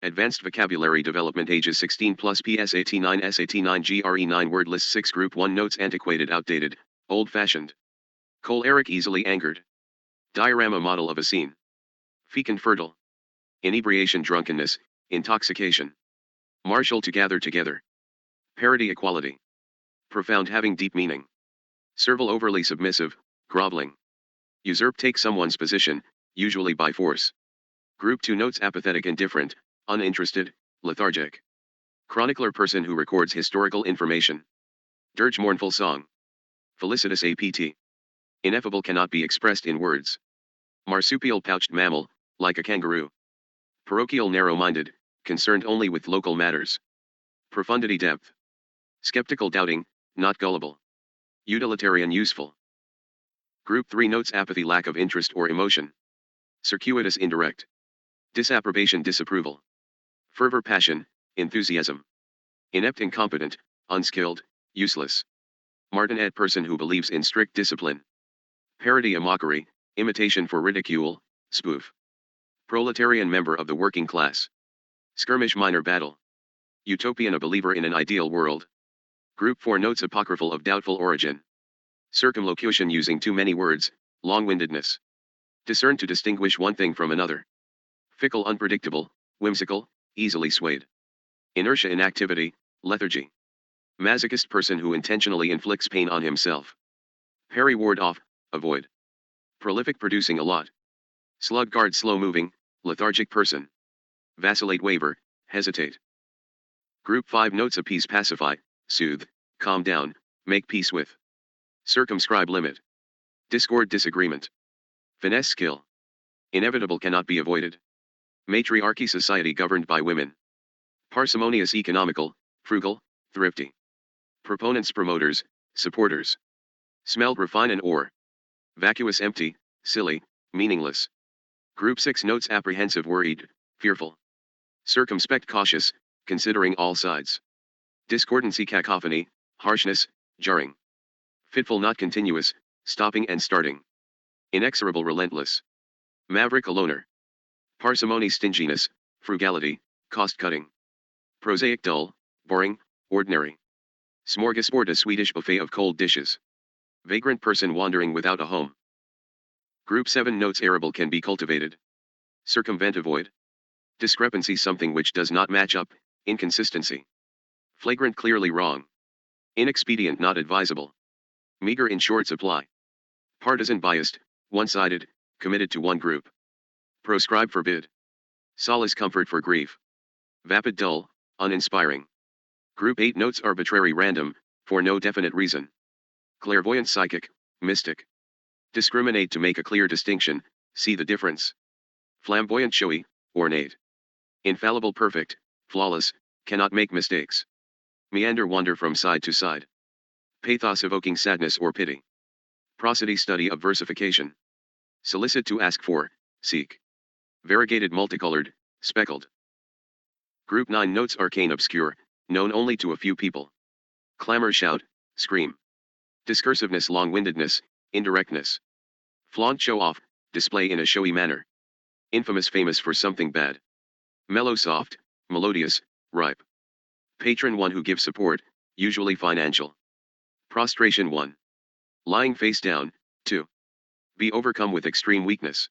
Advanced Vocabulary Development ages 16 plus PSAT 9 SAT 9 GRE 9 Word List 6 Group 1 Notes Antiquated outdated, old-fashioned. Choleric easily angered. Diorama model of a scene. Fecund fertile. Inebriation drunkenness, intoxication. Martial to gather together. Parody equality. Profound having deep meaning. Servile overly submissive, groveling. Usurp take someone's position, usually by force. Group 2 Notes apathetic indifferent, uninterested, lethargic. Chronicler person who records historical information. Dirge mournful song. Felicitous apt. Ineffable cannot be expressed in words. Marsupial pouched mammal, like a kangaroo. Parochial narrow-minded, concerned only with local matters. Profundity depth. Skeptical doubting, not gullible. Utilitarian useful. Group 3 Notes apathy lack of interest or emotion. Circuitous indirect. Disapprobation disapproval. Fervor passion, enthusiasm. Inept incompetent, unskilled, useless. Martinet person who believes in strict discipline. Parody a mockery, imitation for ridicule, spoof. Proletarian member of the working class. Skirmish minor battle. Utopian a believer in an ideal world. Group 4 Notes apocryphal of doubtful origin. Circumlocution using too many words, long-windedness. Discern to distinguish one thing from another. Fickle unpredictable, whimsical, easily swayed. Inertia inactivity, lethargy. Masochist person who intentionally inflicts pain on himself. Parry ward off, avoid. Prolific producing a lot. Sluggard slow moving, lethargic person. Vacillate waver, hesitate. Group 5 Notes appease pacify, soothe, calm down, make peace with. Circumscribe limit. Discord disagreement. Finesse skill. Inevitable cannot be avoided. Matriarchy society governed by women. Parsimonious economical, frugal, thrifty. Proponents promoters, supporters. Smelled refine and ore. Vacuous empty, silly, meaningless. Group 6 Notes apprehensive worried, fearful. Circumspect cautious, considering all sides. Discordancy cacophony, harshness, jarring. Fitful not continuous, stopping and starting. Inexorable relentless. Maverick a loner. Parsimony stinginess, frugality, cost-cutting. Prosaic dull, boring, ordinary. Smorgasbord a Swedish buffet of cold dishes. Vagrant person wandering without a home. Group 7 Notes arable can be cultivated. Circumvent avoid. Discrepancy something which does not match up, inconsistency. Flagrant clearly wrong. Inexpedient not advisable. Meager in short supply. Partisan biased, one-sided, committed to one group. Proscribe forbid. Solace comfort for grief. Vapid dull, uninspiring. Group 8 Notes arbitrary random, for no definite reason. Clairvoyant psychic, mystic. Discriminate to make a clear distinction, see the difference. Flamboyant showy, ornate. Infallible perfect, flawless, cannot make mistakes. Meander wander from side to side. Pathos evoking sadness or pity. Prosody study of versification. Solicit to ask for, seek. Variegated multicolored, speckled. Group 9 Notes arcane obscure, known only to a few people. Clamor shout, scream. Discursiveness long-windedness, indirectness. Flaunt show off, display in a showy manner. Infamous famous for something bad. Mellow soft, melodious, ripe. Patron one who gives support, usually financial. Prostration 1. Lying face down, 2. Be overcome with extreme weakness.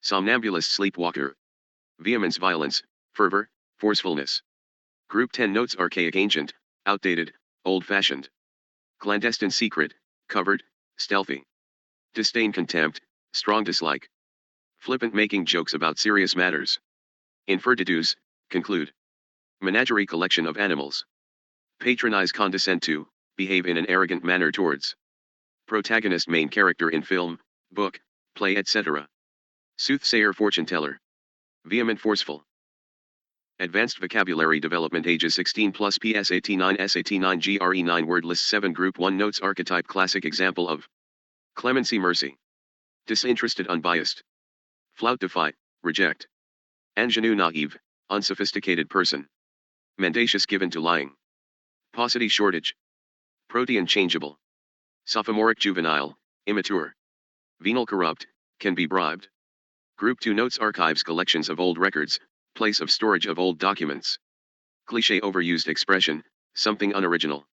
Somnambulist sleepwalker. Vehemence violence, fervor, forcefulness. Group 10 Notes archaic ancient, outdated, old-fashioned. Clandestine secret, covered, stealthy. Disdain contempt, strong dislike. Flippant making jokes about serious matters. Infer deduce, conclude. Menagerie collection of animals. Patronize condescend to, behave in an arrogant manner towards. Protagonist main character in film, book, play etc. Soothsayer fortune teller. Vehement forceful. Advanced Vocabulary Development ages 16 plus PSAT 9 SAT 9 GRE 9 Word List 7 Group 1 Notes archetype classic example of. Clemency mercy. Disinterested unbiased. Flout defy, reject. Ingenue naive, unsophisticated person. Mendacious given to lying. Paucity shortage. Protean changeable. Sophomoric juvenile, immature. Venal corrupt, can be bribed. Group 2 Notes archives collections of old records, place of storage of old documents. Cliché overused expression, something unoriginal.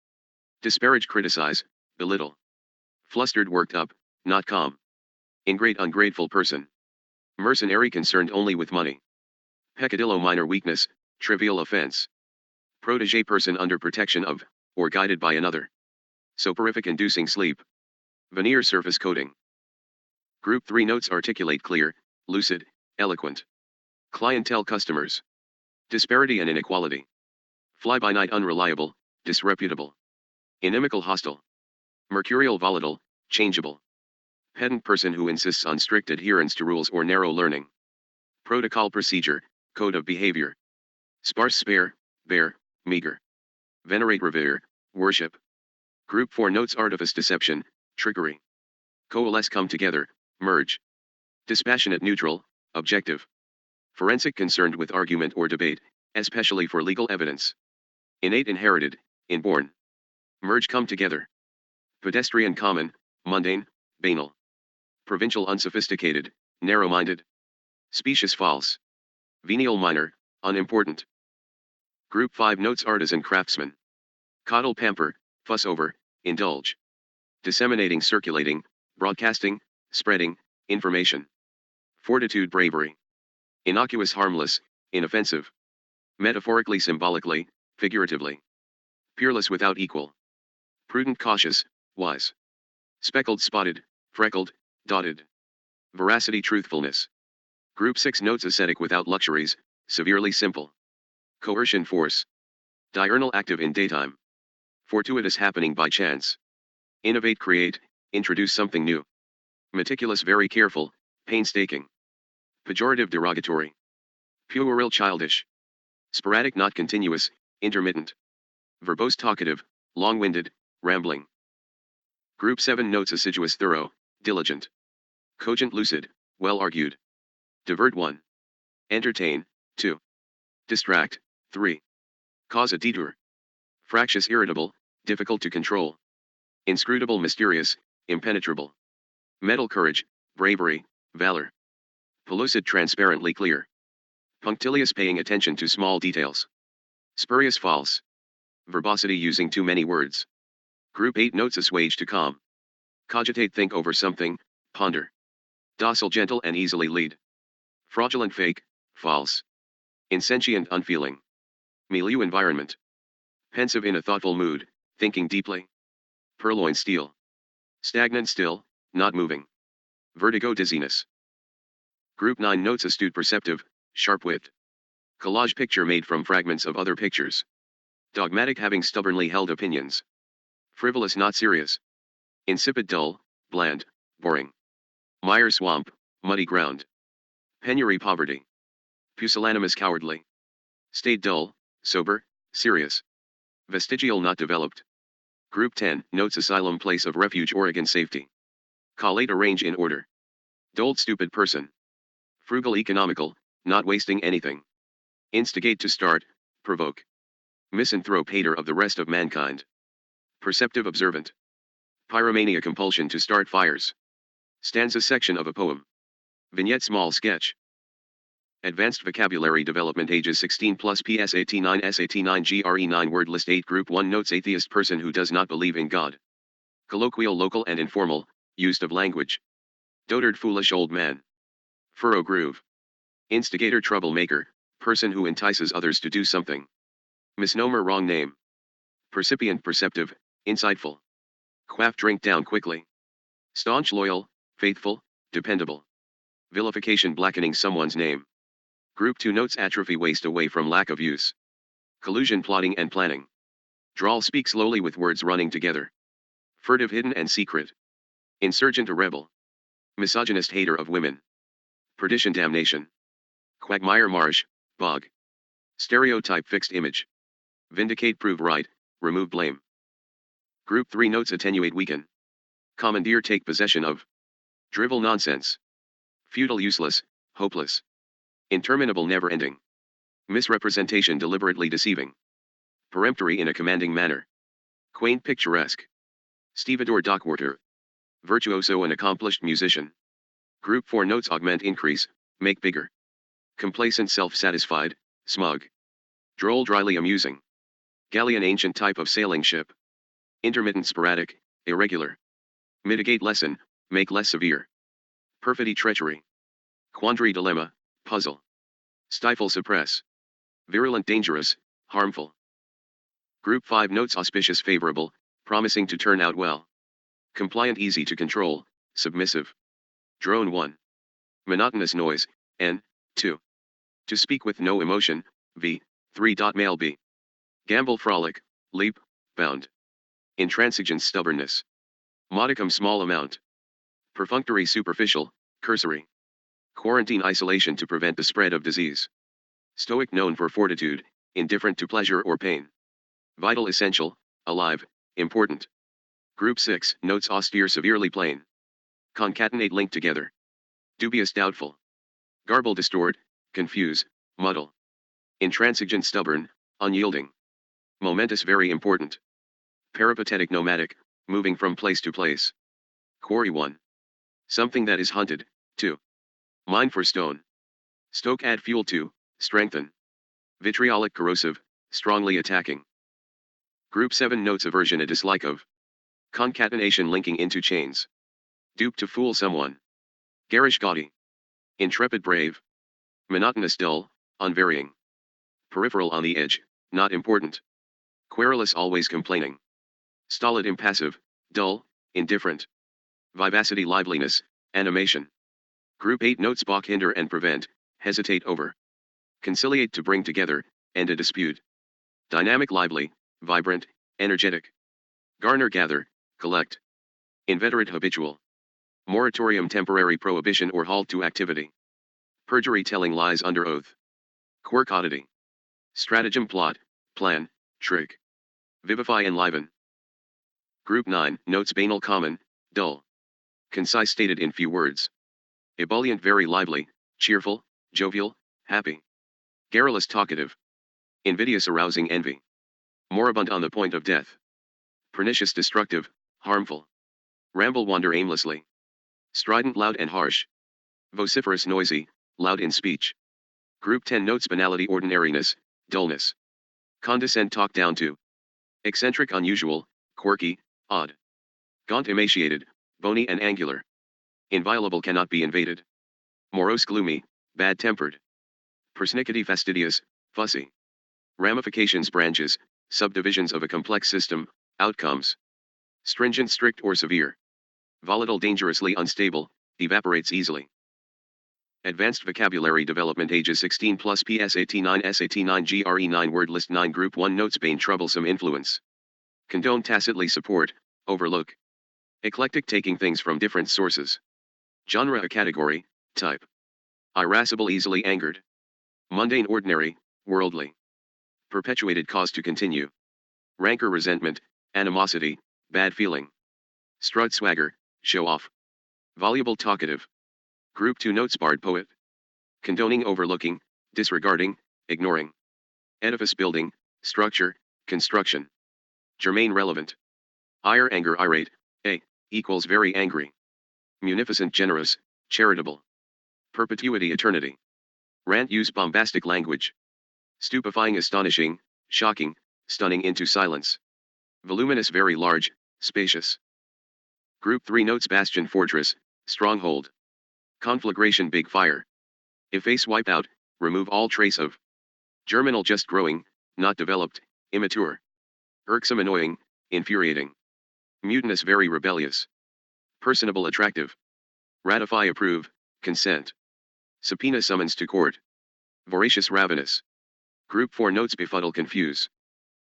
Disparage, criticize, belittle. Flustered, worked up, not calm. Ingrate, ungrateful person. Mercenary, concerned only with money. Peccadillo, minor weakness, trivial offense. Protégé, person under protection of, or guided by another. Soporific, inducing sleep. Veneer, surface coating. Group 3 notes: articulate, clear, lucid, eloquent. Clientele, customers. Disparity and inequality. Fly-by-night, unreliable, disreputable. Inimical, hostile. Mercurial, volatile, changeable. Pedant, person who insists on strict adherence to rules or narrow learning. Protocol, procedure, code of behavior. Sparse, spare, bare, meager. Venerate, revere, worship. Group 4 notes: artifice, deception, trickery. Coalesce, come together, merge. Dispassionate, neutral, objective. Forensic, concerned with argument or debate, especially for legal evidence. Innate, inherited, inborn. Merge, come together. Pedestrian, common, mundane, banal. Provincial, unsophisticated, narrow-minded. Specious, false. Venial, minor, unimportant. Group 5 notes: artisan, craftsman. Coddle, pamper, fuss over, indulge. Disseminating, circulating, broadcasting, spreading, information. Fortitude, bravery. Innocuous, harmless, inoffensive. Metaphorically, symbolically, figuratively. Peerless, without equal. Prudent, cautious, wise. Speckled, spotted, freckled, dotted. Veracity, truthfulness. Group 6 notes: ascetic, without luxuries, severely simple. Coercion, force. Diurnal, active in daytime. Fortuitous, happening by chance. Innovate, create, introduce something new. Meticulous, very careful, painstaking. Pejorative, derogatory. Puerile, childish. Sporadic, not continuous, intermittent. Verbose, talkative, long-winded, rambling. Group 7 notes: assiduous, thorough, diligent. Cogent, lucid, well-argued. Divert, 1. Entertain, 2. Distract, 3. Cause a detour. Fractious, irritable, difficult to control. Inscrutable, mysterious, impenetrable. Metal, courage, bravery, valor. Pellucid, transparently clear. Punctilious, paying attention to small details. Spurious, false. Verbosity, using too many words. Group 8 notes: assuage, to calm. Cogitate, think over something, ponder. Docile, gentle and easily lead. Fraudulent, fake, false. Insentient, unfeeling. Milieu, environment. Pensive, in a thoughtful mood, thinking deeply. Purloin, steel. Stagnant, still, not moving. Vertigo, dizziness. Group 9 notes: astute, perceptive, sharp-witted. Collage, picture made from fragments of other pictures. Dogmatic, having stubbornly held opinions. Frivolous, not serious. Insipid, dull, bland, boring. Mire, swamp, muddy ground. Penury, poverty. Pusillanimous, cowardly. Stayed, dull, sober, serious. Vestigial, not developed. Group 10 notes: asylum, place of refuge, Oregon, safety. Collate, arrange in order. Doled, stupid person. Frugal, economical, not wasting anything. Instigate, to start, provoke. Misanthrope, hater of the rest of mankind. Perceptive, observant. Pyromania, compulsion to start fires. Stanza, section of a poem. Vignette, small sketch. Advanced vocabulary development, ages 16 plus, PSAT 9, SAT 9, GRE 9, word list 8. Group 1 notes: atheist, person who does not believe in God. Colloquial, local and informal, used of language. Dotard, foolish old man. Furrow, groove. Instigator, troublemaker, person who entices others to do something. Misnomer, wrong name. Percipient, perceptive, insightful. Quaff, drink down quickly. Staunch, loyal, faithful, dependable. Vilification, blackening someone's name. Group 2 notes: atrophy, waste away from lack of use. Collusion, plotting and planning. Drawl, speak slowly with words running together. Furtive, hidden and secret. Insurgent, a rebel. Misogynist, hater of women. Perdition, damnation. Quagmire, marsh, bog. Stereotype, fixed image. Vindicate, prove right, remove blame. Group 3 notes: attenuate, weaken. Commandeer, take possession of. Drivel, nonsense. Futile, useless, hopeless. Interminable, never-ending. Misrepresentation, deliberately deceiving. Peremptory, in a commanding manner. Quaint, picturesque. Stevedore, dockwater. Virtuoso, an accomplished musician. Group 4 notes: augment, increase, make bigger. Complacent self-satisfied, smug. Droll dryly amusing. Galleon ancient type of sailing ship. Intermittent sporadic, irregular. Mitigate lessen, make less severe. Perfidy treachery. Quandary dilemma, puzzle. Stifle suppress. Virulent dangerous, harmful. Group 5 notes auspicious favorable, promising to turn out well. Compliant easy to control, submissive. Drone 1. Monotonous noise, N, 2. To speak with no emotion, V, 3. Male B. Gambol frolic, leap, bound. Intransigence stubbornness. Modicum small amount. Perfunctory superficial, cursory. Quarantine isolation to prevent the spread of disease. Stoic known for fortitude, indifferent to pleasure or pain. Vital essential, alive, important. Group 6 notes austere severely plain. Concatenate link together. Dubious doubtful. Garble distort, confuse, muddle. Intransigent stubborn, unyielding. Momentous very important. Peripatetic nomadic, moving from place to place. Quarry 1. Something that is hunted, 2. Mine for stone. Stoke add fuel to, strengthen. Vitriolic corrosive, strongly attacking. Group 7 notes aversion a dislike of. Concatenation linking into chains. Dupe to fool someone. Garish gaudy. Intrepid brave. Monotonous dull, unvarying. Peripheral on the edge, not important. Querulous always complaining. Stolid impassive, dull, indifferent. Vivacity liveliness, animation. Group 8 notes balk hinder and prevent, hesitate over. Conciliate to bring together, end a dispute. Dynamic lively, vibrant, energetic. Garner gather, collect. Inveterate habitual. Moratorium temporary prohibition or halt to activity. Perjury telling lies under oath. Quirk oddity. Stratagem plot, plan, trick. Vivify enliven. Group 9 notes banal common, dull. Concise stated in few words. Ebullient very lively, cheerful, jovial, happy. Garrulous talkative. Invidious arousing envy. Moribund on the point of death. Pernicious destructive, harmful. Ramble wander aimlessly. Strident loud and harsh. Vociferous noisy, loud in speech. Group 10 notes banality ordinariness, dullness. Condescend talk down to. Eccentric unusual, quirky, odd. Gaunt emaciated, bony and angular. Inviolable cannot be invaded. Morose gloomy, bad-tempered. Persnickety fastidious, fussy. Ramifications branches, subdivisions of a complex system, outcomes. Stringent strict or severe. Volatile dangerously unstable, evaporates easily. Advanced vocabulary development ages 16 plus PSAT9 SAT9 GRE9 word list 9 group 1 notes bane troublesome influence. Condone tacitly support, overlook. Eclectic taking things from different sources. Genre a category, type. Irascible easily angered. Mundane ordinary, worldly. Perpetuated cause to continue. Rancor resentment, animosity, bad feeling. Strut swagger, show off. Voluble talkative. Group 2 notes barred poet. Condoning overlooking, disregarding, ignoring. Edifice building, structure, construction. Germane relevant. Ire anger irate, a, equals very angry. Munificent generous, charitable. Perpetuity eternity. Rant use bombastic language. Stupefying astonishing, shocking, stunning into silence. Voluminous very large, spacious. Group 3 notes bastion fortress, stronghold. Conflagration big fire. Efface wipe out, remove all trace of. Germinal just growing, not developed, immature. Irksome annoying, infuriating. Mutinous very rebellious. Personable attractive. Ratify approve, consent. Subpoena summons to court. Voracious ravenous. Group 4 notes befuddle confuse.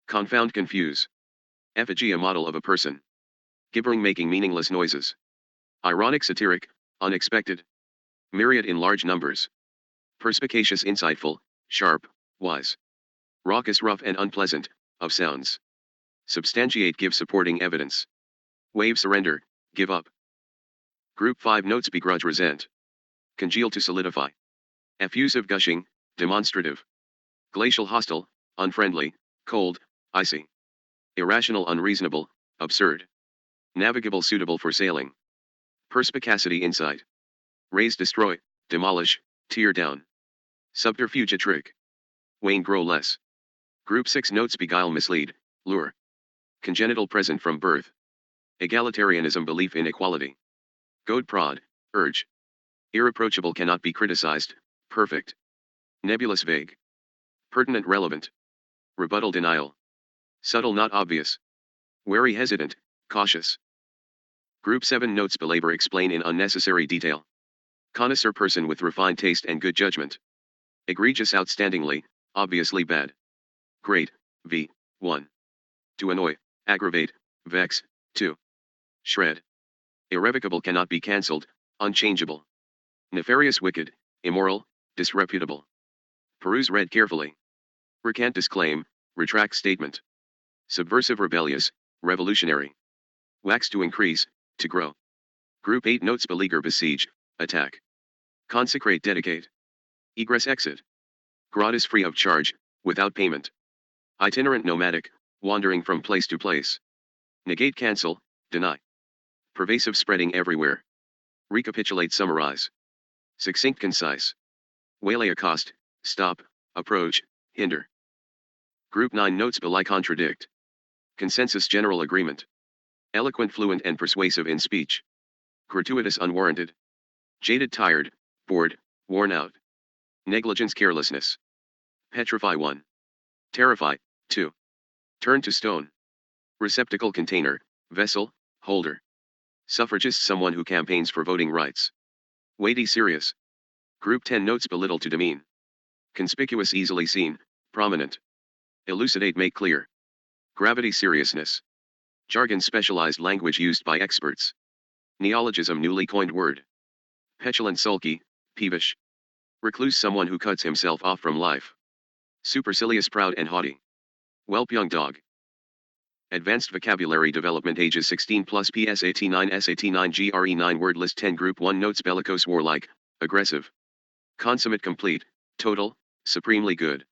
Confound confuse. Effigy a model of a person. Gibbering making meaningless noises. Ironic satiric, unexpected. Myriad in large numbers. Perspicacious insightful, sharp, wise. Raucous rough and unpleasant, of sounds. Substantiate give supporting evidence. Wave surrender, give up. Group 5 notes begrudge resent. Congeal to solidify. Effusive gushing, demonstrative. Glacial hostile, unfriendly, cold, icy. Irrational unreasonable, absurd. Navigable suitable for sailing. Perspicacity insight. Raise destroy, demolish, tear down. Subterfuge a trick. Wane grow less. Group 6 notes beguile mislead, lure. Congenital present from birth. Egalitarianism belief in equality. Goad prod, urge. Irreproachable cannot be criticized, perfect. Nebulous vague. Pertinent relevant. Rebuttal denial. Subtle not obvious. Wary hesitant, cautious. Group 7 notes belabor explain in unnecessary detail. Connoisseur person with refined taste and good judgment. Egregious outstandingly, obviously bad. Great, v. 1. To annoy, aggravate, vex, 2. Shred. Irrevocable cannot be cancelled, unchangeable. Nefarious wicked, immoral, disreputable. Peruse read carefully. Recant disclaim, retract statement. Subversive rebellious, revolutionary. Wax to increase, to grow. Group 8 notes beleaguer besiege, attack. Consecrate dedicate. Egress exit. Gratis free of charge, without payment. Itinerant nomadic, wandering from place to place. Negate cancel, deny. Pervasive spreading everywhere. Recapitulate summarize. Succinct concise. Waylay accost, stop, approach, hinder. Group 9 notes belie contradict. Consensus general agreement. Eloquent fluent and persuasive in speech. Gratuitous unwarranted. Jaded tired, bored, worn out. Negligence carelessness. Petrify 1. Terrify, 2. Turn to stone. Receptacle container, vessel, holder. Suffragist someone who campaigns for voting rights. Weighty serious. Group 10 notes belittle to demean. Conspicuous easily seen, prominent. Elucidate make clear. Gravity seriousness. Jargon specialized language used by experts. Neologism newly coined word. Petulant sulky, peevish. Recluse someone who cuts himself off from life. Supercilious proud and haughty. Whelp young dog. Advanced vocabulary development ages 16 plus PSAT 9 SAT 9 GRE 9 word list 10 group 1 notes bellicose warlike, aggressive. Consummate complete, total, supremely good.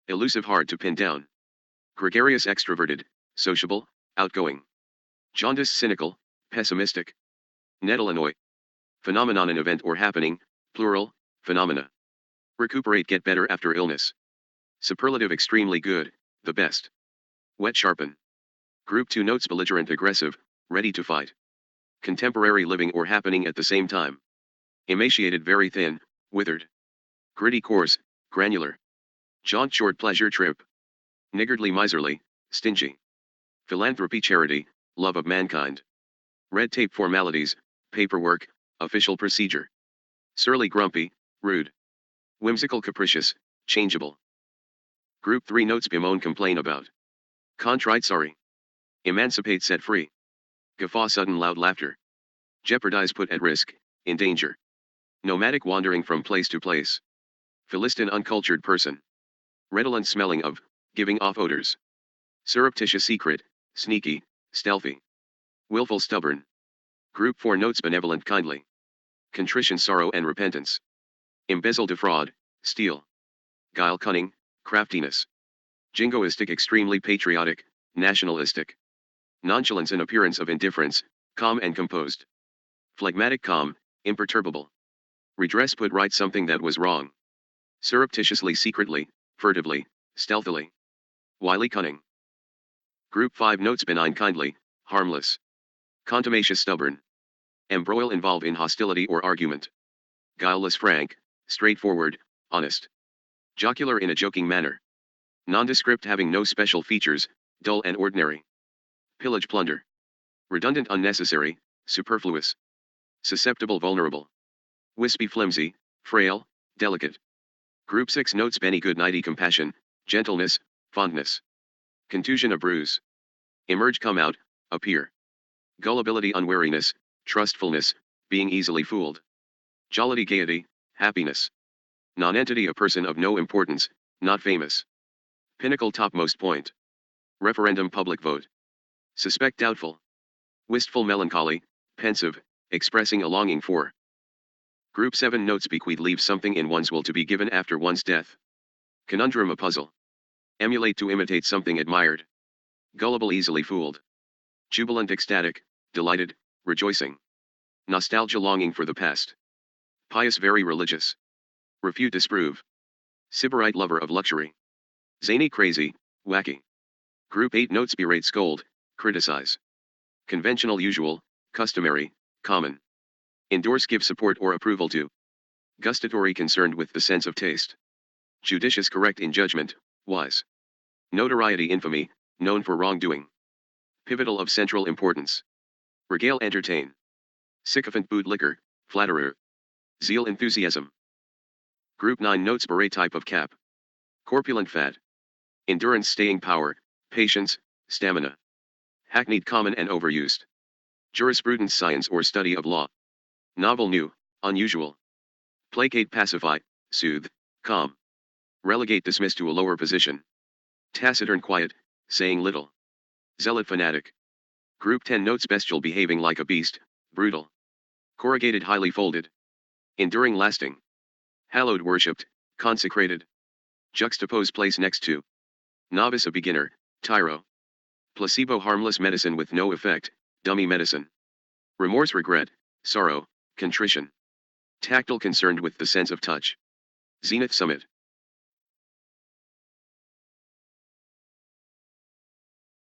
Elusive hard to pin down. Gregarious extroverted, sociable, outgoing. Jaundiced cynical, pessimistic. Nettle annoy. Phenomenon an event or happening, plural, phenomena. Recuperate get better after illness. Superlative extremely good, the best. Wet sharpen. Group 2 notes belligerent aggressive, ready to fight. Contemporary living or happening at the same time. Emaciated very thin, withered. Gritty coarse, granular. Jaunt short pleasure trip. Niggardly miserly, stingy. Philanthropy charity, love of mankind. Red tape formalities, paperwork, official procedure. Surly grumpy, rude. Whimsical capricious, changeable. Group 3 notes bemoan complain about. Contrite sorry. Emancipate set free. Guffaw sudden loud laughter. Jeopardize put at risk, in danger. Nomadic wandering from place to place. Philistine uncultured person. Redolent smelling of, giving off odors. Surreptitious secret, sneaky, stealthy. Willful stubborn. Group 4 notes benevolent kindly. Contrition sorrow and repentance. Embezzle defraud, steal. Guile cunning, craftiness. Jingoistic extremely patriotic, nationalistic. Nonchalance an appearance of indifference, calm and composed. Phlegmatic calm, imperturbable. Redress put right something that was wrong. Surreptitiously secretly, furtively, stealthily. Wily cunning. Group 5 notes benign kindly, harmless. Contumacious stubborn. Embroil involve in hostility or argument. Guileless frank, straightforward, honest. Jocular in a joking manner. Nondescript having no special features, dull and ordinary. Pillage plunder. Redundant unnecessary, superfluous. Susceptible vulnerable. Wispy flimsy, frail, delicate. Group 6 notes Benny good nighty compassion, gentleness, fondness. Contusion a bruise. Emerge come out, appear. Gullibility unwariness, trustfulness, being easily fooled. Jollity gaiety, happiness. Nonentity a person of no importance, not famous. Pinnacle topmost point. Referendum public vote. Suspect doubtful. Wistful melancholy, pensive, expressing a longing for. Group 7 notes bequeath leaves something in one's will to be given after one's death. Conundrum a puzzle. Emulate to imitate something admired. Gullible easily fooled. Jubilant ecstatic, delighted, rejoicing. Nostalgia longing for the past. Pious very religious. Refute disprove. Sybarite lover of luxury. Zany crazy, wacky. Group 8 notes berate scold, criticize. Conventional usual, customary, common. Endorse give support or approval to. Gustatory concerned with the sense of taste. Judicious correct in judgment, wise. Notoriety infamy, known for wrongdoing. Pivotal of central importance. Regale entertain. Sycophant boot liquor, flatterer. Zeal enthusiasm. Group 9 notes beret type of cap. Corpulent fat. Endurance staying power, patience, stamina. Hackneyed common and overused. Jurisprudence science or study of law. Novel new, unusual. Placate pacify, soothe, calm. Relegate dismiss to a lower position. Taciturn quiet, saying little. Zealot fanatic. Group 10 notes bestial behaving like a beast, brutal. Corrugated highly folded. Enduring lasting. Hallowed worshipped, consecrated. Juxtapose place next to. Novice a beginner, tyro. Placebo harmless medicine with no effect, dummy medicine. Remorse regret, sorrow, contrition. Tactile concerned with the sense of touch. Zenith summit.